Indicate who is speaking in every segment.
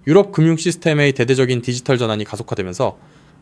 Speaker 1: 유럽 금융 시스템의 대대적인 디지털 전환이 가속화되면서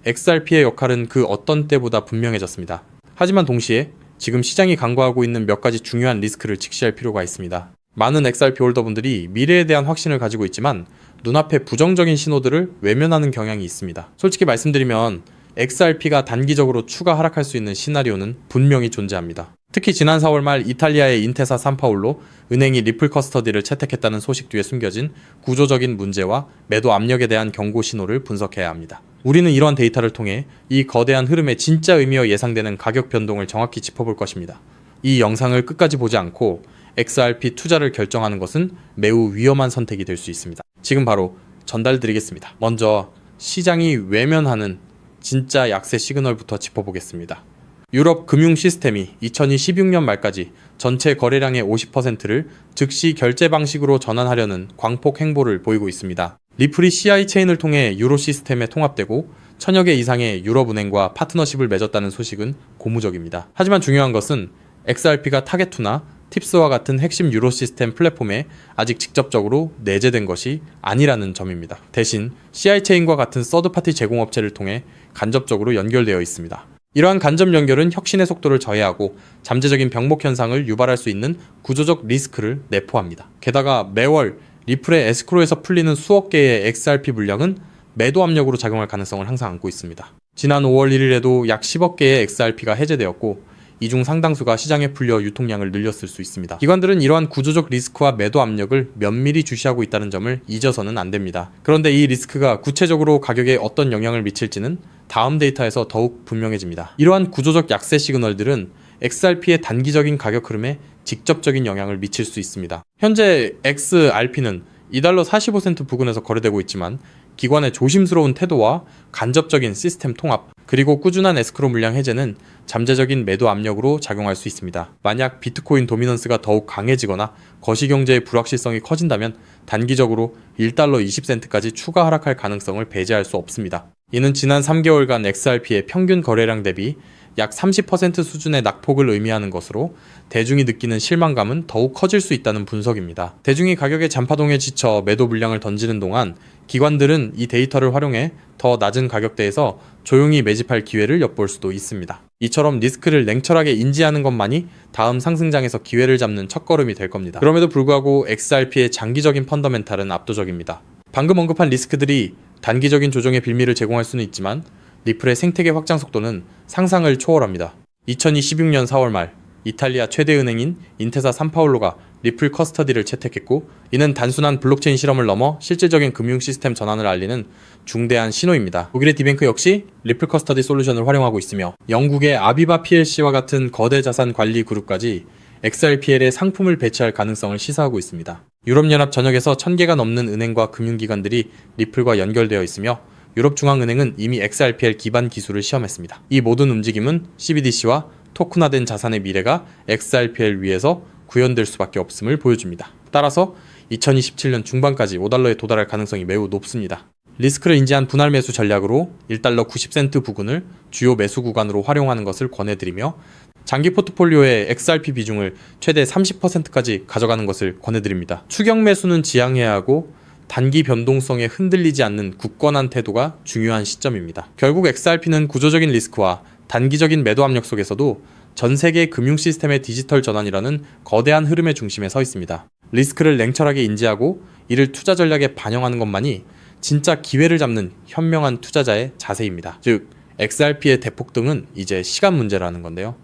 Speaker 1: XRP의 역할은 그 어떤 때보다 분명해졌습니다. 하지만 동시에 지금 시장이 간과하고 있는 몇 가지 중요한 리스크를 직시할 필요가 있습니다. 많은 XRP 홀더분들이 미래에 대한 확신을 가지고 있지만 눈앞의 부정적인 신호들을 외면하는 경향이 있습니다. 솔직히 말씀드리면 XRP가 단기적으로 추가 하락할 수 있는 시나리오는 분명히 존재합니다. 특히 지난 4월 말 이탈리아의 인테사 산파울로 은행이 리플 커스터디를 채택했다는 소식 뒤에 숨겨진 구조적인 문제와 매도 압력에 대한 경고 신호를 분석해야 합니다. 우리는 이러한 데이터를 통해 이 거대한 흐름의 진짜 의미와 예상되는 가격 변동을 정확히 짚어볼 것입니다. 이 영상을 끝까지 보지 않고 XRP 투자를 결정하는 것은 매우 위험한 선택이 될 수 있습니다. 지금 바로 전달드리겠습니다. 먼저 시장이 외면하는 진짜 약세 시그널부터 짚어보겠습니다. 유럽 금융 시스템이 2016년 말까지 전체 거래량의 50%를 즉시 결제 방식으로 전환하려는 광폭 행보를 보이고 있습니다. 리플이 CI 체인을 통해 유로 시스템에 통합되고 천여 개 이상의 유럽은행과 파트너십을 맺었다는 소식은 고무적입니다. 하지만 중요한 것은 XRP가 타겟2나 팁스와 같은 핵심 유로 시스템 플랫폼에 아직 직접적으로 내재된 것이 아니라는 점입니다. 대신 CI 체인과 같은 서드파티 제공업체를 통해 간접적으로 연결되어 있습니다. 이러한 간접 연결은 혁신의 속도를 저해하고 잠재적인 병목 현상을 유발할 수 있는 구조적 리스크를 내포합니다. 게다가 매월 리플의 에스크로에서 풀리는 수억 개의 XRP 물량은 매도 압력으로 작용할 가능성을 항상 안고 있습니다. 지난 5월 1일에도 약 10억 개의 XRP가 해제되었고 이 중 상당수가 시장에 풀려 유통량을 늘렸을 수 있습니다. 기관들은 이러한 구조적 리스크와 매도 압력을 면밀히 주시하고 있다는 점을 잊어서는 안 됩니다. 그런데 이 리스크가 구체적으로 가격에 어떤 영향을 미칠지는 다음 데이터에서 더욱 분명해집니다. 이러한 구조적 약세 시그널들은 XRP의 단기적인 가격 흐름에 직접적인 영향을 미칠 수 있습니다. 현재 XRP는 $2.45 부근에서 거래되고 있지만 기관의 조심스러운 태도와 간접적인 시스템 통합, 그리고 꾸준한 에스크로 물량 해제는 잠재적인 매도 압력으로 작용할 수 있습니다. 만약 비트코인 도미넌스가 더욱 강해지거나 거시경제의 불확실성이 커진다면 단기적으로 $1.20까지 추가 하락할 가능성을 배제할 수 없습니다. 이는 지난 3개월간 XRP의 평균 거래량 대비 약 30% 수준의 낙폭을 의미하는 것으로 대중이 느끼는 실망감은 더욱 커질 수 있다는 분석입니다. 대중이 가격의 잔파동에 지쳐 매도 물량을 던지는 동안 기관들은 이 데이터를 활용해 더 낮은 가격대에서 조용히 매집할 기회를 엿볼 수도 있습니다. 이처럼 리스크를 냉철하게 인지하는 것만이 다음 상승장에서 기회를 잡는 첫걸음이 될 겁니다. 그럼에도 불구하고 XRP의 장기적인 펀더멘탈은 압도적입니다. 방금 언급한 리스크들이 단기적인 조정의 빌미를 제공할 수는 있지만 리플의 생태계 확장 속도는 상상을 초월합니다. 2026년 4월 말 이탈리아 최대 은행인 인테사 산파울로가 리플 커스터디를 채택했고 이는 단순한 블록체인 실험을 넘어 실질적인 금융 시스템 전환을 알리는 중대한 신호입니다. 독일의 디뱅크 역시 리플 커스터디 솔루션을 활용하고 있으며 영국의 아비바 PLC와 같은 거대 자산 관리 그룹까지 XRPL에 상품을 배치할 가능성을 시사하고 있습니다. 유럽연합 전역에서 1000개가 넘는 은행과 금융기관들이 리플과 연결되어 있으며 유럽중앙은행은 이미 XRPL 기반 기술을 시험했습니다. 이 모든 움직임은 CBDC와 토큰화된 자산의 미래가 XRPL 위에서 구현될 수밖에 없음을 보여줍니다. 따라서 2027년 중반까지 $5에 도달할 가능성이 매우 높습니다. 리스크를 인지한 분할 매수 전략으로 $1.90 부근을 주요 매수 구간으로 활용하는 것을 권해드리며 장기 포트폴리오의 XRP 비중을 최대 30%까지 가져가는 것을 권해드립니다. 추격 매수는 지양해야 하고 단기 변동성에 흔들리지 않는 굳건한 태도가 중요한 시점입니다. 결국 XRP는 구조적인 리스크와 단기적인 매도 압력 속에서도 전 세계 금융 시스템의 디지털 전환이라는 거대한 흐름의 중심에 서 있습니다. 리스크를 냉철하게 인지하고 이를 투자 전략에 반영하는 것만이 진짜 기회를 잡는 현명한 투자자의 자세입니다. 즉, XRP의 대폭등은 이제 시간 문제라는 건데요.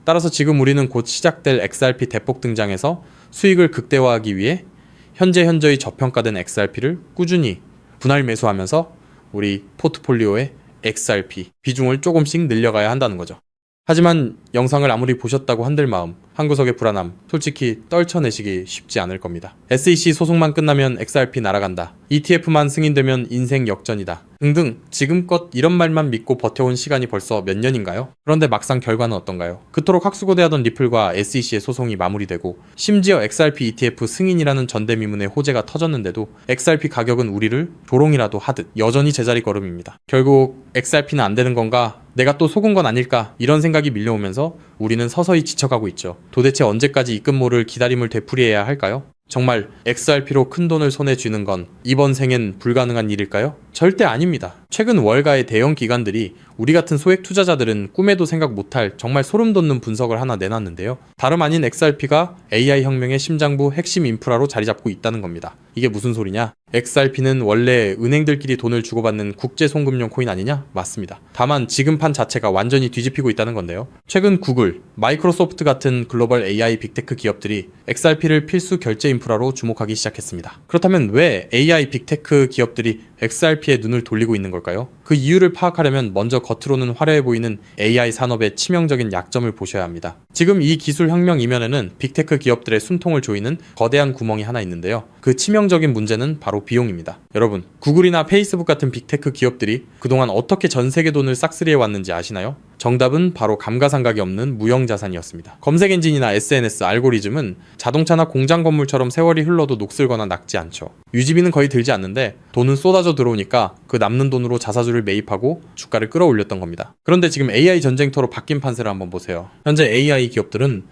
Speaker 1: 따라서 지금 우리는 곧 시작될 XRP 대폭 등장에서 수익을 극대화하기 위해 현재의 저평가된 XRP를 꾸준히 분할 매수하면서 우리 포트폴리오의 XRP 비중을 조금씩 늘려가야 한다는 거죠. 하지만 영상을 아무리 보셨다고 한들 마음, 한 구석의 불안함, 솔직히 떨쳐내시기 쉽지 않을 겁니다. SEC 소송만 끝나면 XRP 날아간다. ETF만 승인되면 인생 역전이다. 등등 지금껏 이런 말만 믿고 버텨온 시간이 벌써 몇 년인가요? 그런데 막상 결과는 어떤가요? 그토록 학수고대하던 리플과 SEC의 소송이 마무리되고 심지어 XRP ETF 승인이라는 전대미문의 호재가 터졌는데도 XRP 가격은 우리를 조롱이라도 하듯 여전히 제자리 걸음입니다. 결국 XRP는 안 되는 건가? 내가 또 속은 건 아닐까? 이런 생각이 밀려오면서 우리는 서서히 지쳐가고 있죠. 도대체 언제까지 입금모를 기다림을 되풀이해야 할까요? 정말 XRP로 큰 돈을 손에 쥐는 건 이번 생엔 불가능한 일일까요? 절대 아닙니다. 최근 월가의 대형 기관들이 우리 같은 소액 투자자들은 꿈에도 생각 못할 정말 소름 돋는 분석을 하나 내놨는데요. 다름 아닌 XRP가 AI 혁명의 심장부 핵심 인프라로 자리 잡고 있다는 겁니다. 이게 무슨 소리냐? XRP는 원래 은행들끼리 돈을 주고받는 국제 송금용 코인 아니냐? 맞습니다. 다만 지금 판 자체가 완전히 뒤집히고 있다는 건데요. 최근 구글, 마이크로소프트 같은 글로벌 AI 빅테크 기업들이 XRP를 필수 결제 인프라로 주목하기 시작했습니다. 그렇다면 왜 AI 빅테크 기업들이 XRP에 눈을 돌리고 있는 걸까요? 그 이유를 파악하려면 먼저 겉으로는 화려해 보이는 AI 산업의 치명적인 약점을 보셔야 합니다. 지금 이 기술 혁명 이면에는 빅테크 기업들의 숨통을 조이는 거대한 구멍이 하나 있는데요. 그 치명적인 문제는 바로 비용입니다. 여러분, 구글이나 페이스북 같은 빅테크 기업들이 그동안 어떻게 전 세계 돈을 싹쓸이해 왔는지 아시나요? 정답은 바로 감가상각이 없는 무형자산이었습니다. 검색 엔진이나 SNS, 알고리즘은 자동차나 공장 건물처럼 세월이 흘러도 녹슬거나 낡지 않죠. 유지비는 거의 들지 않는데 돈은 쏟아져 들어오니까 그 남는 돈으로 자사주를 매입하고 주가를 끌어올렸던 겁니다. 그런데 지금 AI 전쟁터로 바뀐 판세를 한번 보세요. 현재 AI 기업들은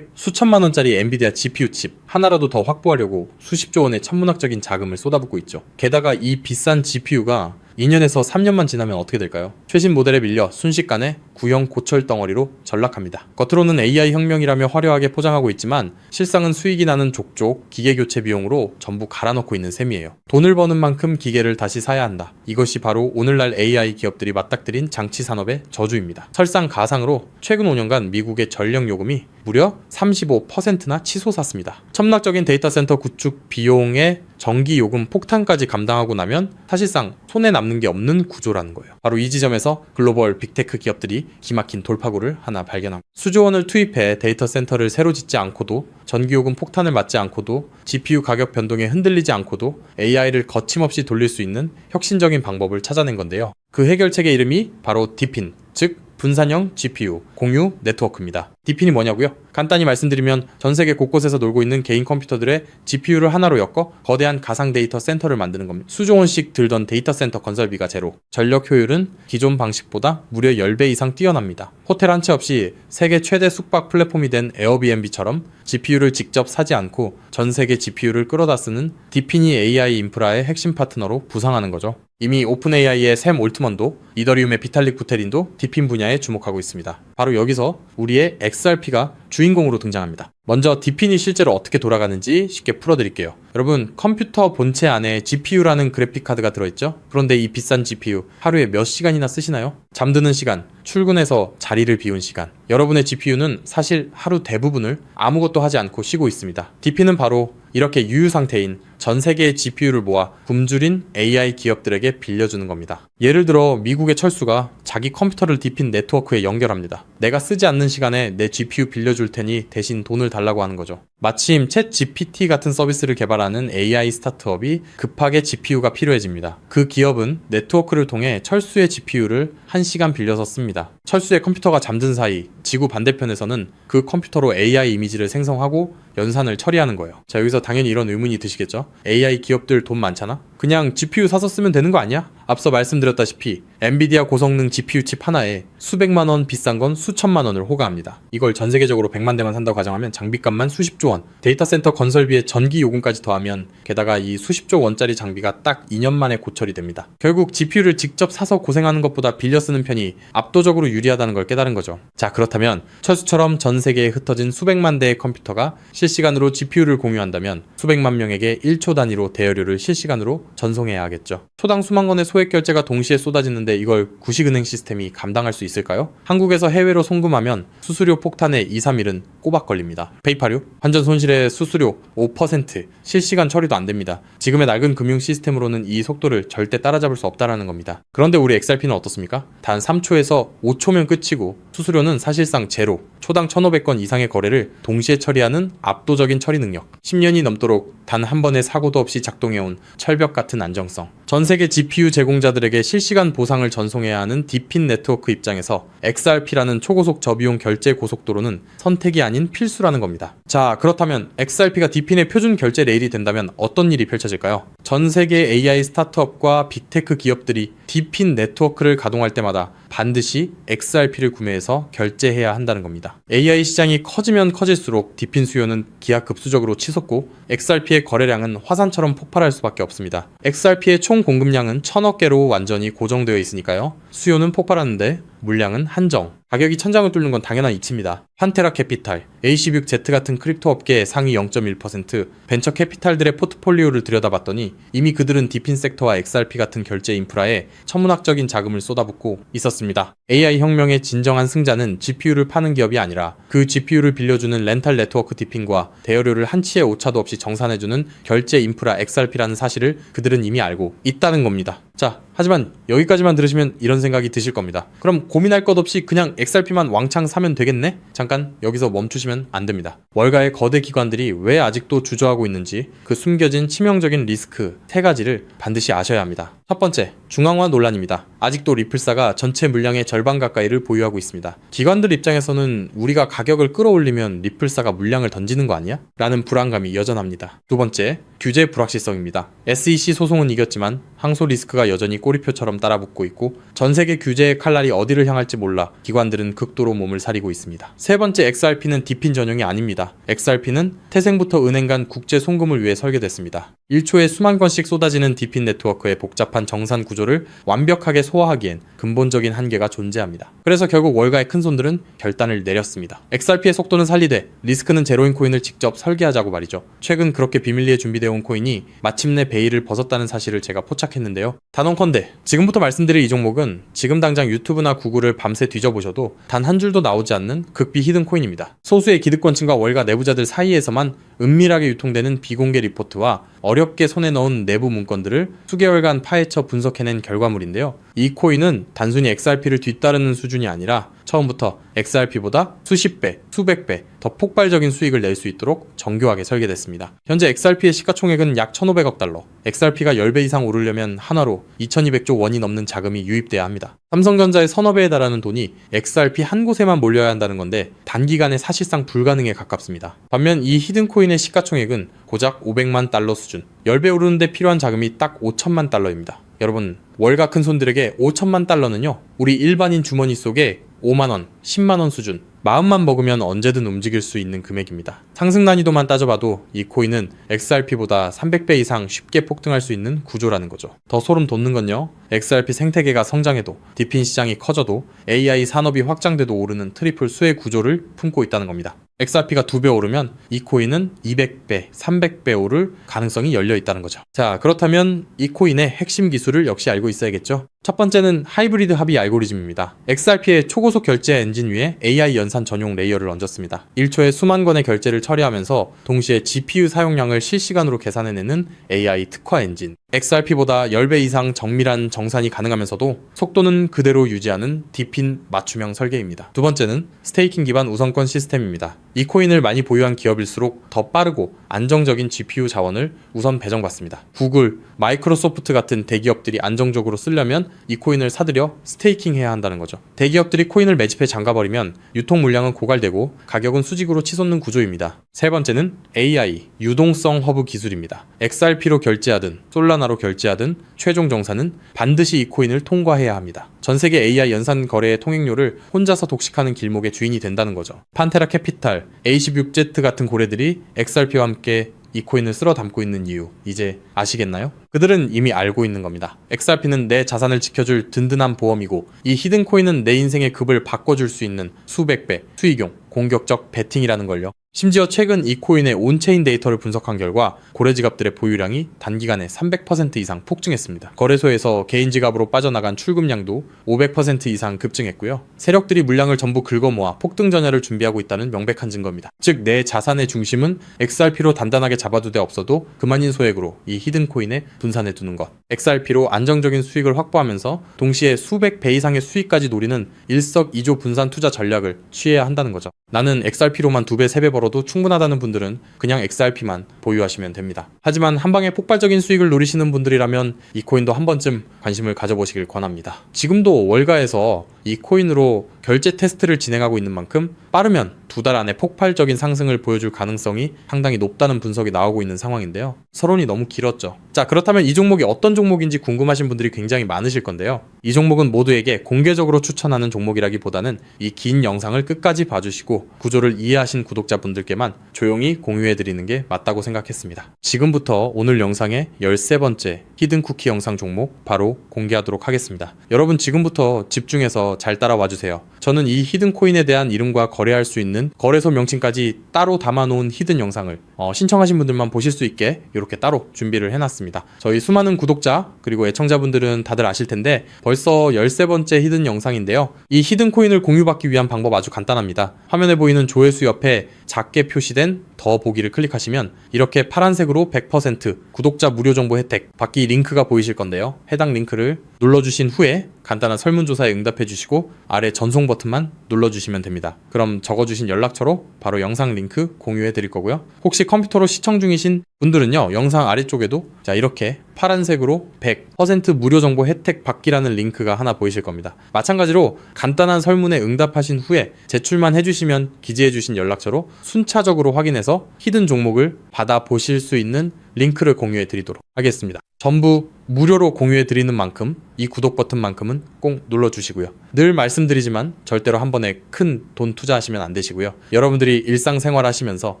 Speaker 1: 수천만 원짜리 엔비디아 GPU 칩 하나라도 더 확보하려고 수십조 원의 천문학적인 자금을 쏟아붓고 있죠. 게다가 이 비싼 GPU가 2년에서 3년만 지나면 어떻게 될까요? 최신 모델에 밀려 순식간에 구형 고철 덩어리로 전락합니다. 겉으로는 AI 혁명이라며 화려하게 포장하고 있지만 실상은 수익이 나는 족족 기계 교체 비용으로 전부 갈아넣고 있는 셈이에요. 돈을 버는 만큼 기계를 다시 사야 한다. 이것이 바로 오늘날 AI 기업들이 맞닥뜨린 장치 산업의 저주입니다. 설상가상으로 최근 5년간 미국의 전력 요금이 무려 35%나 치솟았습니다. 천문학적인 데이터 센터 구축 비용의 전기 요금 폭탄까지 감당하고 나면 사실상 손에 남는 게 없는 구조라는 거예요. 바로 이 지점에서 글로벌 빅테크 기업들이 기막힌 돌파구를 하나 발견하고 수조 원을 투입해 데이터 센터를 새로 짓지 않고도 전기 요금 폭탄을 맞지 않고도 GPU 가격 변동에 흔들리지 않고도 AI를 거침없이 돌릴 수 있는 혁신적인 방법을 찾아낸 건데요. 그 해결책의 이름이 바로 디핀, 즉 분산형 GPU 공유 네트워크입니다. 디핀이 뭐냐고요? 간단히 말씀드리면 전 세계 곳곳에서 놀고 있는 개인 컴퓨터들의 GPU를 하나로 엮어 거대한 가상 데이터 센터를 만드는 겁니다. 수조 원씩 들던 데이터 센터 건설비가 제로, 전력 효율은 기존 방식보다 무려 10배 이상 뛰어납니다. 호텔 한 채 없이 세계 최대 숙박 플랫폼이 된 에어비앤비처럼 GPU를 직접 사지 않고 전 세계 GPU를 끌어다 쓰는 디핀이 AI 인프라의 핵심 파트너로 부상하는 거죠. 이미 오픈AI의 샘 올트먼도 이더리움의 비탈릭 부테린도 디핀 분야에 주목하고 있습니다. 바로 여기서 우리의 XRP가 주인공으로 등장합니다. 먼저 디핀이 실제로 어떻게 돌아가는지 쉽게 풀어드릴게요. 여러분, 컴퓨터 본체 안에 GPU라는 그래픽카드가 들어있죠? 그런데 이 비싼 GPU 하루에 몇 시간이나 쓰시나요? 잠드는 시간, 출근해서 자리를 비운 시간. 여러분의 GPU는 사실 하루 대부분을 아무것도 하지 않고 쉬고 있습니다. 디핀은 바로 이렇게 유유 상태인 전 세계의 GPU를 모아 굶주린 AI 기업들에게 빌려주는 겁니다. 예를 들어 미국의 철수가 자기 컴퓨터를 디핀 네트워크에 연결합니다. 내가 쓰지 않는 시간에 내 GPU 빌려줄 테니 대신 돈을 달라고 하는 거죠. 마침 챗GPT 같은 서비스를 개발하는 AI 스타트업이 급하게 GPU가 필요해집니다. 그 기업은 네트워크를 통해 철수의 GPU를 1시간 빌려서 씁니다. 철수의 컴퓨터가 잠든 사이 지구 반대편에서는 그 컴퓨터로 AI 이미지를 생성하고 연산을 처리하는 거예요. 자, 여기서 당연히 이런 의문이 드시겠죠? AI 기업들 돈 많잖아? 그냥 GPU 사서 쓰면 되는 거 아니야? 앞서 말씀드렸다시피 엔비디아 고성능 GPU 칩 하나에 수백만 원, 비싼 건 수천만 원을 호가합니다. 이걸 전 세계적으로 100만 대만 산다고 가정하면 장비값만 수십조 원, 데이터 센터 건설비의 전기 요금까지 더하면 게다가 이 수십조 원짜리 장비가 딱 2년 만에 고철이 됩니다. 결국 GPU를 직접 사서 고생하는 것보다 빌려 쓰는 편이 압도적으로 유리하다는 걸 깨달은 거죠. 자, 그렇다면 철수처럼 전 세계에 흩어진 수백만 대의 컴퓨터가 실시간으로 GPU를 공유한다면 수백만 명에게 1초 단위로 대여료를 실시간으로 전송해야 하겠죠. 초당 수만 건의 소액 결제가 동시에 쏟아지는데 이걸 구식은행 시스템이 감당할 수 있을까요? 한국에서 해외로 송금하면 수수료 폭탄에 2, 3일은 꼬박 걸립니다. 페이팔요? 환전 손실의 수수료 5%, 실시간 처리도 안 됩니다. 지금의 낡은 금융 시스템으로는 이 속도를 절대 따라잡을 수 없다라는 겁니다. 그런데 우리 XRP는 어떻습니까? 단 3초에서 5초면 끝이고 수수료는 사실상 제로, 초당 1,500건 이상의 거래를 동시에 처리하는 압도적인 처리 능력, 10년이 넘도록 단 한 번의 사고도 없이 작동해온 철벽 같은 안정성, 전 세계 GPU 제공자들에게 실시간 보상을 전송해야 하는 디핀 네트워크 입장에서 XRP라는 초고속 저비용 결제 고속도로는 선택이 아닌 필수라는 겁니다. 자, 그렇다면 XRP가 디핀의 표준 결제 레일이 된다면 어떤 일이 펼쳐질까요? 전 세계 AI 스타트업과 빅테크 기업들이 디핀 네트워크를 가동할 때마다 반드시 XRP를 구매해서 결제해야 한다는 겁니다. AI 시장이 커지면 커질수록 디핀 수요는 기하급수적으로 치솟고 XRP의 거래량은 화산처럼 폭발할 수밖에 없습니다. XRP의 총 공급량은 1000억 개로 완전히 고정되어 있으니까요. 수요는 폭발하는데 물량은 한정. 가격이 천장을 뚫는 건 당연한 이치입니다. 판테라 캐피탈, A16Z 같은 크립토 업계의 상위 0.1%, 벤처 캐피탈들의 포트폴리오를 들여다봤더니 이미 그들은 디핀 섹터와 XRP 같은 결제 인프라에 천문학적인 자금을 쏟아붓고 있었습니다. AI 혁명의 진정한 승자는 GPU를 파는 기업이 아니라 그 GPU를 빌려주는 렌탈 네트워크 디핀과 대여료를 한치의 오차도 없이 정산해주는 결제 인프라 XRP라는 사실을 그들은 이미 알고 있다는 겁니다. 자, 하지만 여기까지만 들으시면 이런 생각이 드실 겁니다. 그럼 고민할 것 없이 그냥 XRP만 왕창 사면 되겠네? 잠깐 여기서 멈추시면 안 됩니다. 월가의 거대 기관들이 왜 아직도 주저하고 있는지 그 숨겨진 치명적인 리스크 3가지를 반드시 아셔야 합니다. 첫 번째, 중앙화 논란입니다. 아직도 리플사가 전체 물량의 절반 가까이를 보유하고 있습니다. 기관들 입장에서는 우리가 가격을 끌어올리면 리플사가 물량을 던지는 거 아니야? 라는 불안감이 여전합니다. 두 번째, 규제 불확실성입니다. SEC 소송은 이겼지만 항소 리스크가 여전히 꼬리표처럼 따라붙고 있고 전 세계 규제의 칼날이 어디를 향할지 몰라 기관들은 극도로 몸을 사리고 있습니다. 세 번째, XRP는 디핀 전용이 아닙니다. XRP는 태생부터 은행 간 국제 송금을 위해 설계됐습니다. 1초에 수만 건씩 쏟아지는 디핀 네트워크의 복잡한 정산 구조를 완벽하게 소화하기엔 근본적인 한계가 존재합니다. 그래서 결국 월가의 큰손들은 결단을 내렸습니다. XRP의 속도는 살리되 리스크는 제로인 코인을 직접 설계하자고 말이죠. 최근 그렇게 비밀리에 준비되어 온 코인이 마침내 베일을 벗었다는 사실을 제가 포착했는데요. 단언컨대 지금부터 말씀드릴 이 종목은 지금 당장 유튜브나 구글을 밤새 뒤져보셔도 단 한 줄도 나오지 않는 극비 히든 코인입니다. 소수의 기득권층과 월가 내부자들 사이에서만 은밀하게 유통되는 비공개 리포트와 어렵게 손에 넣은 내부 문건들을 수개월간 파헤쳐 분석해낸 결과물인데요. 이 코인은 단순히 XRP를 뒤따르는 수준이 아니라 처음부터 XRP보다 수십 배, 수백 배 더 폭발적인 수익을 낼 수 있도록 정교하게 설계됐습니다. 현재 XRP의 시가총액은 약 1,500억 달러, XRP가 10배 이상 오르려면 한화로 2,200조 원이 넘는 자금이 유입돼야 합니다. 삼성전자의 서너 배에 달하는 돈이 XRP 한 곳에만 몰려야 한다는 건데 단기간에 사실상 불가능에 가깝습니다. 반면 이 히든코인의 시가총액은 고작 500만 달러 수준, 10배 오르는데 필요한 자금이 딱 5천만 달러입니다. 여러분, 월가 큰손들에게 5천만 달러는요, 우리 일반인 주머니 속에 5만원, 10만원 수준, 마음만 먹으면 언제든 움직일 수 있는 금액입니다. 상승 난이도만 따져봐도 이 코인은 XRP보다 300배 이상 쉽게 폭등할 수 있는 구조라는 거죠. 더 소름 돋는 건요, XRP 생태계가 성장해도 디핀 시장이 커져도 AI 산업이 확장돼도 오르는 트리플 수의 구조를 품고 있다는 겁니다. XRP가 2배 오르면 이 코인은 200배, 300배 오를 가능성이 열려 있다는 거죠. 자, 그렇다면 이 코인의 핵심 기술을 역시 알고 있어야겠죠. 첫 번째는 하이브리드 합의 알고리즘입니다. XRP의 초고속 결제 엔진 위에 AI 연산 전용 레이어를 얹었습니다. 1초에 수만 건의 결제를 처리하면서 동시에 GPU 사용량을 실시간으로 계산해내는 AI 특화 엔진. XRP보다 10배 이상 정밀한 정산이 가능하면서도 속도는 그대로 유지하는 디핀 맞춤형 설계입니다. 두 번째는 스테이킹 기반 우선권 시스템입니다. 이 코인을 많이 보유한 기업일수록 더 빠르고 안정적인 GPU 자원을 우선 배정받습니다. 구글, 마이크로소프트 같은 대기업들이 안정적으로 쓰려면 이 코인을 사들여 스테이킹 해야 한다는 거죠. 대기업들이 코인을 매집해 잠가버리면 유통 물량은 고갈되고 가격은 수직으로 치솟는 구조입니다. 세 번째는 AI, 유동성 허브 기술입니다. XRP로 결제하든 솔라나로 결제하든 최종 정산은 반드시 이 코인을 통과해야 합니다. 전 세계 AI 연산 거래의 통행료를 혼자서 독식하는 길목의 주인이 된다는 거죠. 판테라 캐피탈, A16Z 같은 고래들이 XRP와 함께 이 코인을 쓸어 담고 있는 이유, 이제 아시겠나요? 그들은 이미 알고 있는 겁니다. XRP는 내 자산을 지켜줄 든든한 보험이고 이 히든 코인은 내 인생의 급을 바꿔줄 수 있는 수백 배 수익용, 공격적 베팅이라는 걸요. 심지어 최근 이 코인의 온체인 데이터를 분석한 결과 고래 지갑들의 보유량이 단기간에 300% 이상 폭증했습니다. 거래소에서 개인 지갑으로 빠져나간 출금량도 500% 이상 급증했고요. 세력들이 물량을 전부 긁어모아 폭등 전야를 준비하고 있다는 명백한 증거입니다. 즉, 내 자산의 중심은 XRP로 단단하게 잡아두되 없어도 그만인 소액으로 이 히든 코인에 분산해두는 것. XRP로 안정적인 수익을 확보하면서 동시에 수백 배 이상의 수익까지 노리는 일석이조 분산 투자 전략을 취해야 한다는 거죠. 나는 XRP로만 2배, 3배 벌어도 충분하다는 분들은 그냥 XRP만 보유하시면 됩니다. 하지만 한방에 폭발적인 수익을 노리시는 분들이라면 이 코인도 한 번쯤 관심을 가져보시길 권합니다. 지금도 월가에서 이 코인으로 결제 테스트를 진행하고 있는 만큼 빠르면 2달 안에 폭발적인 상승을 보여줄 가능성이 상당히 높다는 분석이 나오고 있는 상황인데요. 서론이 너무 길었죠. 자, 그렇다면 이 종목이 어떤 종목인지 궁금하신 분들이 굉장히 많으실 건데요. 이 종목은 모두에게 공개적으로 추천하는 종목이라기보다는 이 긴 영상을 끝까지 봐주시고 구조를 이해하신 구독자분들께만 조용히 공유해드리는 게 맞다고 생각했습니다. 지금부터 오늘 영상의 13번째 히든쿠키 영상 종목 바로 공개하도록 하겠습니다. 여러분 지금부터 집중해서 잘 따라와 주세요. 저는 이 히든코인에 대한 이름과 거래할 수 있는 거래소 명칭까지 따로 담아놓은 히든 영상을 신청하신 분들만 보실 수 있게 이렇게 따로 준비를 해놨습니다. 저희 수많은 구독자 그리고 애청자분들은 다들 아실 텐데 벌써 13번째 히든 영상인데요. 이 히든코인을 공유받기 위한 방법 아주 간단합니다. 화면에 보이는 조회수 옆에 작게 표시된 더 보기를 클릭하시면 이렇게 파란색으로 100% 구독자 무료 정보 혜택 받기 링크가 보이실 건데요. 해당 링크를 눌러주신 후에 간단한 설문조사에 응답해 주시고 아래 전송 버튼만 눌러주시면 됩니다. 그럼 적어주신 연락처로 바로 영상 링크 공유해 드릴 거고요. 혹시 컴퓨터로 시청 중이신 분들은요, 영상 아래쪽에도 자 이렇게 파란색으로 100% 무료 정보 혜택 받기라는 링크가 하나 보이실 겁니다. 마찬가지로 간단한 설문에 응답하신 후에 제출만 해주시면 기재해주신 연락처로 순차적으로 확인해서 히든 종목을 받아보실 수 있는 링크를 공유해 드리도록 하겠습니다. 전부 무료로 공유해 드리는 만큼 이 구독 버튼만큼은 꼭 눌러주시고요. 늘 말씀드리지만 절대로 한 번에 큰 돈 투자하시면 안 되시고요. 여러분들이 일상생활 하시면서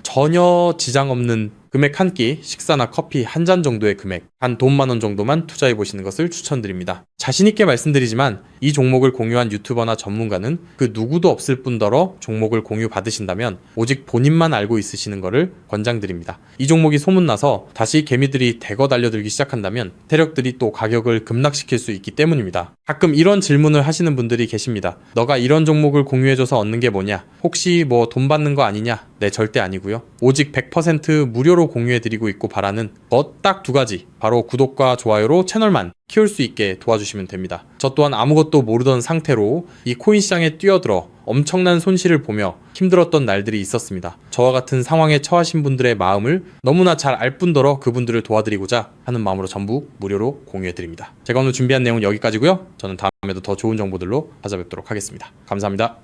Speaker 1: 전혀 지장 없는 금액 한 끼, 식사나 커피 한 잔 정도의 금액, 한 돈 10,000원 정도만 투자해 보시는 것을 추천드립니다. 자신있게 말씀드리지만 이 종목을 공유한 유튜버나 전문가는 그 누구도 없을 뿐더러 종목을 공유 받으신다면 오직 본인만 알고 있으시는 것을 권장드립니다. 이 종목이 소문나서 다시 개미들이 대거 달려들기 시작한다면 세력들이 또 가격을 급락시킬 수 있기 때문입니다. 가끔 이런 질문을 하시는 분들이 계십니다. 너가 이런 종목을 공유해줘서 얻는 게 뭐냐? 혹시 뭐 돈 받는 거 아니냐? 네, 절대 아니고요. 오직 100% 무료로 공유해드리고 있고 바라는 것 딱 2가지. 바로 구독과 좋아요로 채널만 키울 수 있게 도와주시면 됩니다. 저 또한 아무것도 모르던 상태로 이 코인 시장에 뛰어들어 엄청난 손실을 보며 힘들었던 날들이 있었습니다. 저와 같은 상황에 처하신 분들의 마음을 너무나 잘 알 뿐더러 그분들을 도와드리고자 하는 마음으로 전부 무료로 공유해드립니다. 제가 오늘 준비한 내용은 여기까지고요. 저는 다음에도 더 좋은 정보들로 찾아뵙도록 하겠습니다. 감사합니다.